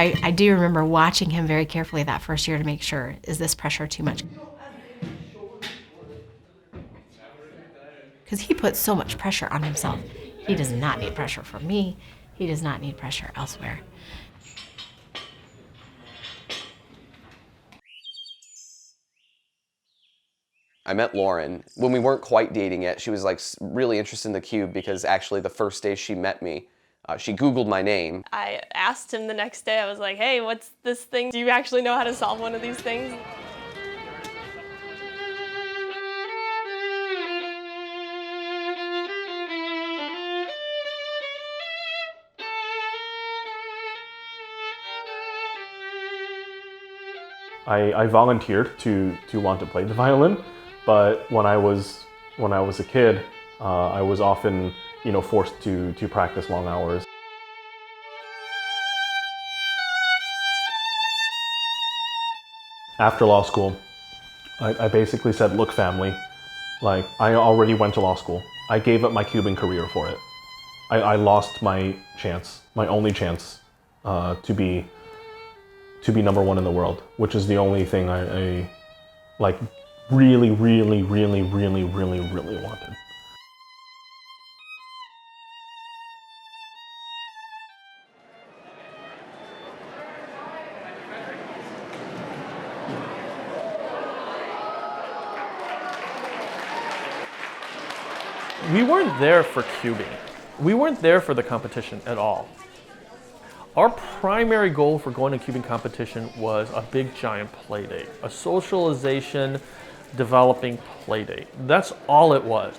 I do remember watching him very carefully that first year to make sure, is this pressure too much? Because he puts so much pressure on himself. He does not need pressure from me. He does not need pressure elsewhere. I met Lauren when we weren't quite dating yet. She was like really interested in the cube because actually the first day she met me, she Googled my name. I asked him the next day, I was like, hey, what's this thing? Do you actually know how to solve one of these things? I volunteered to want to play the violin, but when I was a kid, I was often, forced to practice long hours. After law school, I basically said, look family, like I already went to law school. I gave up my cubing career for it. I lost my chance, my only chance to be #1 in the world, which is the only thing I like really wanted. We weren't there for cubing. We weren't there for the competition at all. Our primary goal for going to cubing competition was a big giant play date, a socialization, developing play date. That's all it was.